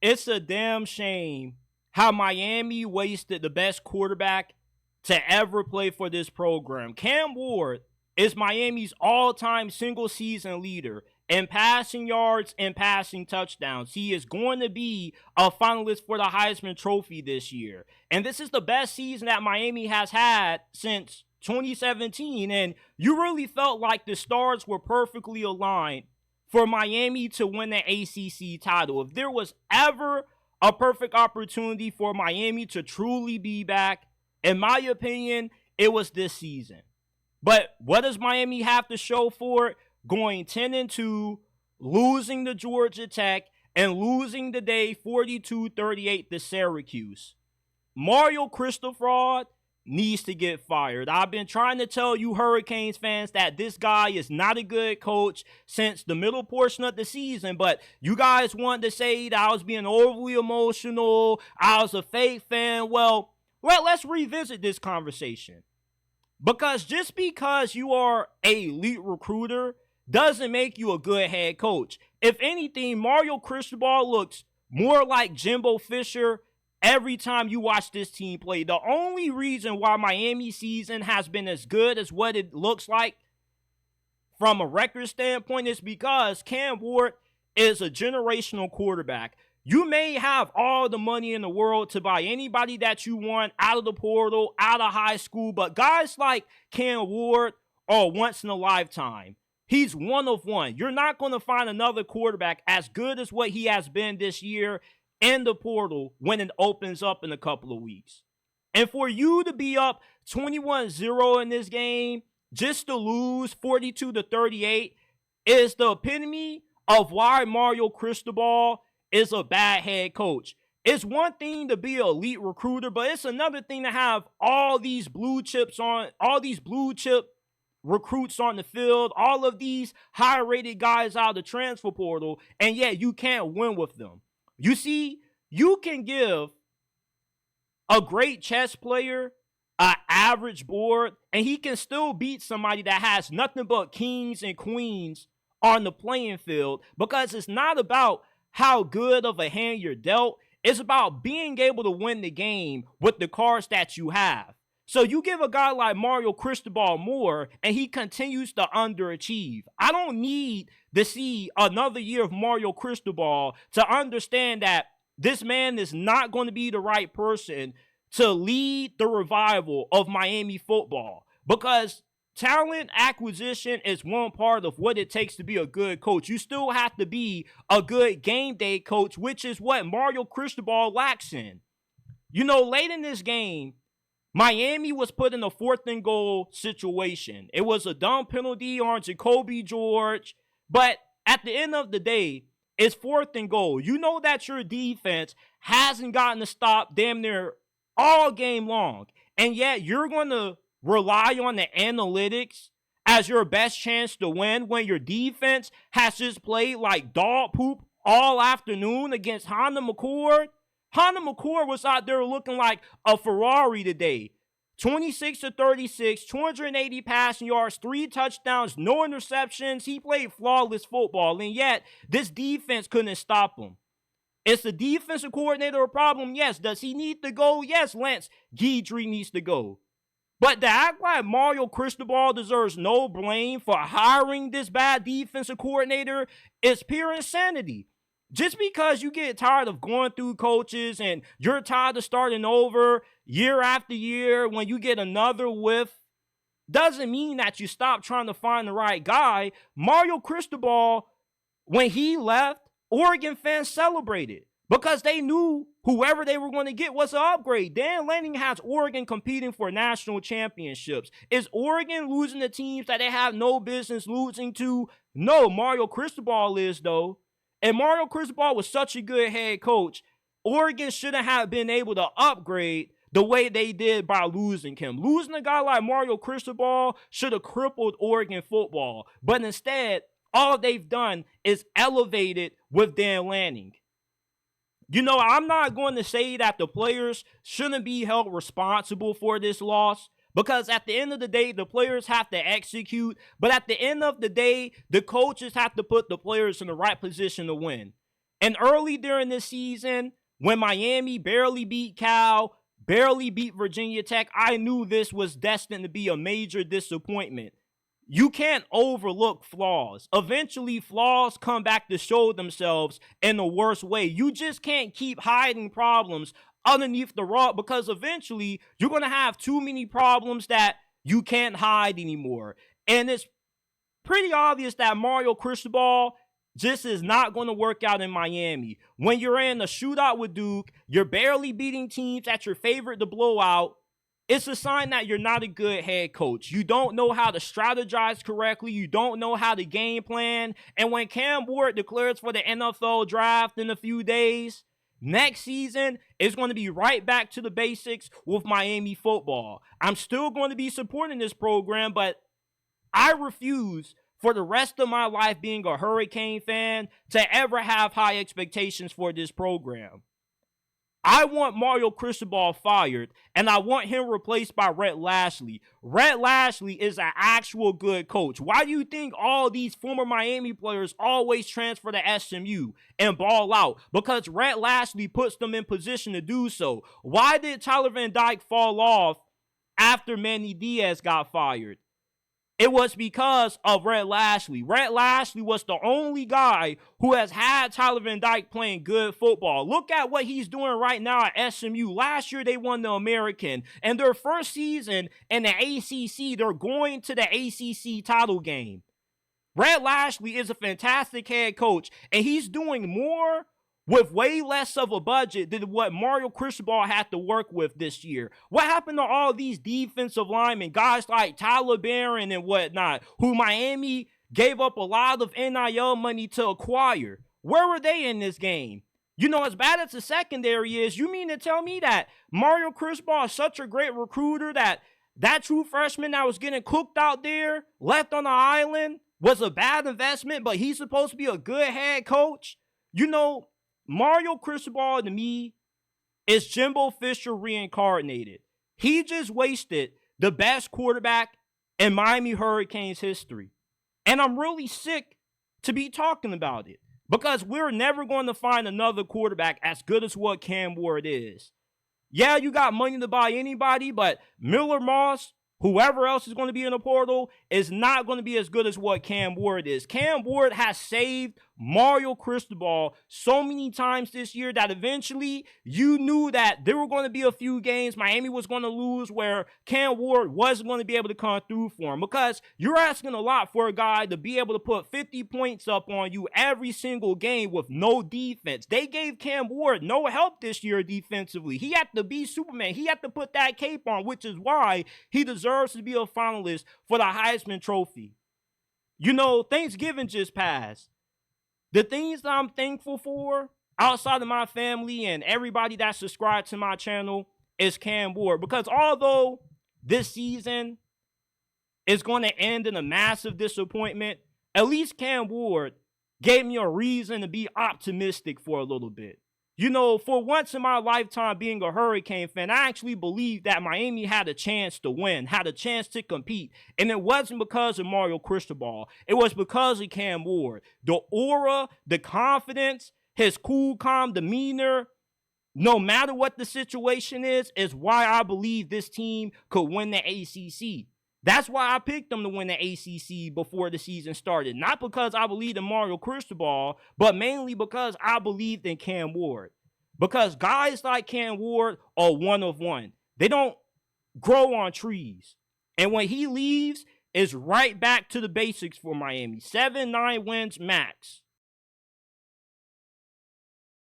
It's a damn shame how Miami wasted the best quarterback to ever play for this program. Cam Ward is Miami's all-time single-season leader in passing yards and passing touchdowns. He is going to be a finalist for the Heisman Trophy this year. And this is the best season that Miami has had since 2017. And you really felt like the stars were perfectly aligned for Miami to win the ACC title. If there was ever a perfect opportunity for Miami to truly be back, in my opinion, it was this season. But what does Miami have to show for it? Going 10-2, losing to Georgia Tech, and losing today 42-38 to Syracuse. Mario Cristobal needs to get fired. I've been trying to tell you Hurricanes fans that this guy is not a good coach since the middle portion of the season, but you guys wanted to say that I was being overly emotional, I was a fake fan. Well, let's revisit this conversation. Because just because you are an elite recruiter doesn't make you a good head coach. If anything, Mario Cristobal looks more like Jimbo Fisher every time you watch this team play. The only reason why Miami season has been as good as what it looks like from a record standpoint is because Cam Ward is a generational quarterback. You may have all the money in the world to buy anybody that you want out of the portal, out of high school, but guys like Cam Ward are once in a lifetime. He's one of one. You're not going to find another quarterback as good as what he has been this year in the portal when it opens up in a couple of weeks. And for you to be up 21-0 in this game, just to lose 42-38, is the epitome of why Mario Cristobal is a bad head coach. It's one thing to be an elite recruiter, but it's another thing to have all these blue chip recruits on the field, all of these high-rated guys out of the transfer portal, and yet you can't win with them. You see, you can give a great chess player an average board, and he can still beat somebody that has nothing but kings and queens on the playing field, because it's not about how good of a hand you're dealt. It's about being able to win the game with the cards that you have. So you give a guy like Mario Cristobal more, and he continues to underachieve. I don't need to see another year of Mario Cristobal to understand that this man is not going to be the right person to lead the revival of Miami football, because talent acquisition is one part of what it takes to be a good coach. You still have to be a good game day coach, which is what Mario Cristobal lacks in. You know, late in this game, Miami was put in a 4th and goal situation. It was a dumb penalty on Jacoby George, but at the end of the day, it's 4th and goal. You know that your defense hasn't gotten a stop damn near all game long, and yet you're going to rely on the analytics as your best chance to win when your defense has just played like dog poop all afternoon against Honda McCord. Honda McCord was out there looking like a Ferrari today. 26-36, 280 passing yards, 3 touchdowns, no interceptions. He played flawless football, and yet this defense couldn't stop him. Is the defensive coordinator a problem? Yes. Does he need to go? Yes, Lance Guidry needs to go. But to act like Mario Cristobal deserves no blame for hiring this bad defensive coordinator is pure insanity. Just because you get tired of going through coaches and you're tired of starting over year after year when you get another whiff, doesn't mean that you stop trying to find the right guy. Mario Cristobal, when he left, Oregon fans celebrated because they knew whoever they were going to get was an upgrade. Dan Lanning has Oregon competing for national championships. Is Oregon losing to teams that they have no business losing to? No, Mario Cristobal is, though. And Mario Cristobal was such a good head coach. Oregon shouldn't have been able to upgrade the way they did by losing him. Losing a guy like Mario Cristobal should have crippled Oregon football. But instead, all they've done is elevated with Dan Lanning. You know, I'm not going to say that the players shouldn't be held responsible for this loss, because at the end of the day, the players have to execute. But at the end of the day, the coaches have to put the players in the right position to win. And early during this season, when Miami barely beat Cal, barely beat Virginia Tech, I knew this was destined to be a major disappointment. You can't overlook flaws. Eventually, flaws come back to show themselves in the worst way. You just can't keep hiding problems underneath the rug, because eventually you're going to have too many problems that you can't hide anymore. And it's pretty obvious that Mario Cristobal just is not going to work out in Miami. When you're in a shootout with Duke, you're barely beating teams that you're favored to blow out. It's a sign that you're not a good head coach. You don't know how to strategize correctly. You don't know how to game plan. And when Cam Ward declares for the NFL draft in a few days, next season is going to be right back to the basics with Miami football. I'm still going to be supporting this program, but I refuse for the rest of my life being a Hurricane fan to ever have high expectations for this program. I want Mario Cristobal fired, and I want him replaced by Rhett Lashlee. Rhett Lashlee is an actual good coach. Why do you think all these former Miami players always transfer to SMU and ball out? Because Rhett Lashlee puts them in position to do so. Why did Tyler Van Dyke fall off after Manny Diaz got fired? It was because of Rhett Lashlee. Rhett Lashlee was the only guy who has had Tyler Van Dyke playing good football. Look at what he's doing right now at SMU. Last year, they won the American. And their first season in the ACC, they're going to the ACC title game. Rhett Lashlee is a fantastic head coach, and he's doing more with way less of a budget than what Mario Cristobal had to work with this year. What happened to all these defensive linemen, guys like Tyler Barron and whatnot, who Miami gave up a lot of NIL money to acquire? Where were they in this game? You know, as bad as the secondary is, you mean to tell me that Mario Cristobal is such a great recruiter that true freshman that was getting cooked out there, left on the island, was a bad investment, but he's supposed to be a good head coach? You know, Mario Cristobal, to me, is Jimbo Fisher reincarnated. He just wasted the best quarterback in Miami Hurricanes history. And I'm really sick to be talking about it, because we're never going to find another quarterback as good as what Cam Ward is. Yeah, you got money to buy anybody, but Miller Moss, whoever else is going to be in the portal, is not going to be as good as what Cam Ward is. Cam Ward has saved Mario Cristobal so many times this year that eventually you knew that there were going to be a few games Miami was going to lose where Cam Ward wasn't going to be able to come through for him, because you're asking a lot for a guy to be able to put 50 points up on you every single game with no defense. They gave Cam Ward no help this year defensively. He had to be Superman. He had to put that cape on, which is why he deserves to be a finalist for the Heisman Trophy. You know, Thanksgiving just passed. The things that I'm thankful for outside of my family and everybody that subscribed to my channel is Cam Ward. Because although this season is going to end in a massive disappointment, at least Cam Ward gave me a reason to be optimistic for a little bit. You know, for once in my lifetime being a Hurricane fan, I actually believed that Miami had a chance to win, had a chance to compete. And it wasn't because of Mario Cristobal. It was because of Cam Ward. The aura, the confidence, his cool, calm demeanor, no matter what the situation is why I believe this team could win the ACC. That's why I picked them to win the ACC before the season started. Not because I believed in Mario Cristobal, but mainly because I believed in Cam Ward. Because guys like Cam Ward are one of one. They don't grow on trees. And when he leaves, it's right back to the basics for Miami. 7-9 wins max.